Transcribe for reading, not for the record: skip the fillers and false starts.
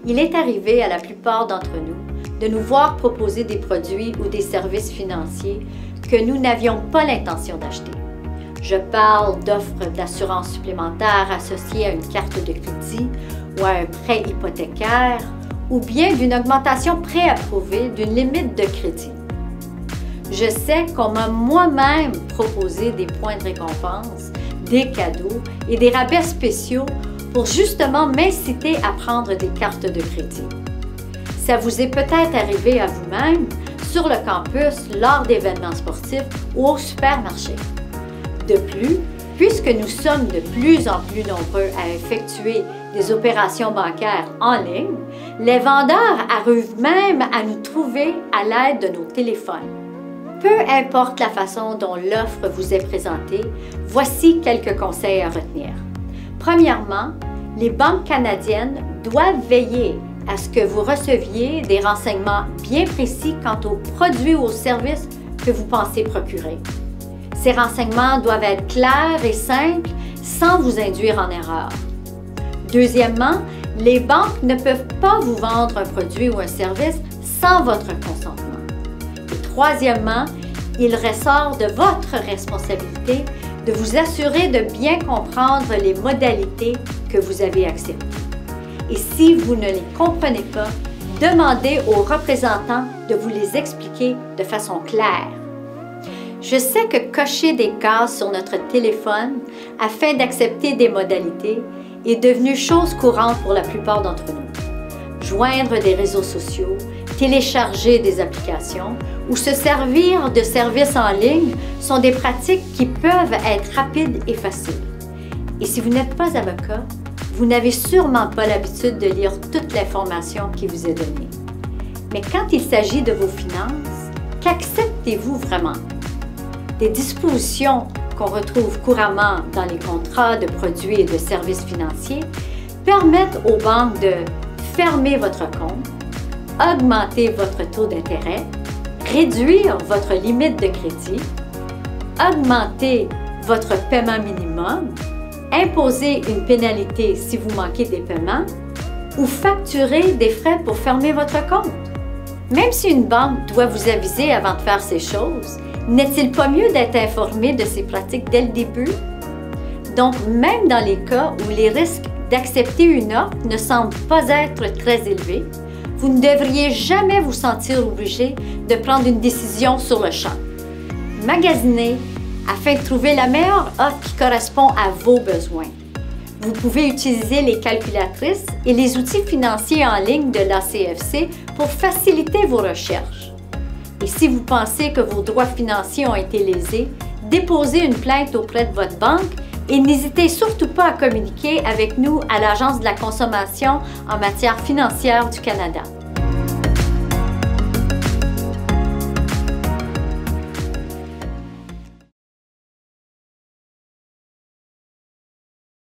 Il est arrivé à la plupart d'entre nous de nous voir proposer des produits ou des services financiers que nous n'avions pas l'intention d'acheter. Je parle d'offres d'assurance supplémentaire associées à une carte de crédit ou à un prêt hypothécaire, ou bien d'une augmentation préapprouvée d'une limite de crédit. Je sais qu'on m'a moi-même proposé des points de récompense, des cadeaux et des rabais spéciaux pour justement m'inciter à prendre des cartes de crédit. Ça vous est peut-être arrivé à vous-même, sur le campus, lors d'événements sportifs ou au supermarché. De plus, puisque nous sommes de plus en plus nombreux à effectuer des opérations bancaires en ligne, les vendeurs arrivent même à nous trouver à l'aide de nos téléphones. Peu importe la façon dont l'offre vous est présentée, voici quelques conseils à retenir. Premièrement, les banques canadiennes doivent veiller à ce que vous receviez des renseignements bien précis quant aux produits ou aux services que vous pensez procurer. Ces renseignements doivent être clairs et simples sans vous induire en erreur. Deuxièmement, les banques ne peuvent pas vous vendre un produit ou un service sans votre consentement. Et troisièmement, il ressort de votre responsabilité de vous assurer de bien comprendre les modalités que vous avez acceptées. Et si vous ne les comprenez pas, demandez aux représentants de vous les expliquer de façon claire. Je sais que cocher des cases sur notre téléphone afin d'accepter des modalités est devenu chose courante pour la plupart d'entre nous. Joindre des réseaux sociaux, télécharger des applications ou se servir de services en ligne sont des pratiques qui peuvent être rapides et faciles. Et si vous n'êtes pas avocat, vous n'avez sûrement pas l'habitude de lire toute l'information qui vous est donnée. Mais quand il s'agit de vos finances, qu'acceptez-vous vraiment? Des dispositions qu'on retrouve couramment dans les contrats de produits et de services financiers permettent aux banques de fermer votre compte, augmenter votre taux d'intérêt, réduire votre limite de crédit, augmenter votre paiement minimum, imposer une pénalité si vous manquez des paiements ou facturer des frais pour fermer votre compte. Même si une banque doit vous aviser avant de faire ces choses, n'est-il pas mieux d'être informé de ces pratiques dès le début? Donc, même dans les cas où les risques d'accepter une offre ne semblent pas être très élevés, vous ne devriez jamais vous sentir obligé de prendre une décision sur le champ. Magasinez afin de trouver la meilleure offre qui correspond à vos besoins. Vous pouvez utiliser les calculatrices et les outils financiers en ligne de l'ACFC pour faciliter vos recherches. Et si vous pensez que vos droits financiers ont été lésés, déposez une plainte auprès de votre banque et n'hésitez surtout pas à communiquer avec nous à l'Agence de la consommation en matière financière du Canada.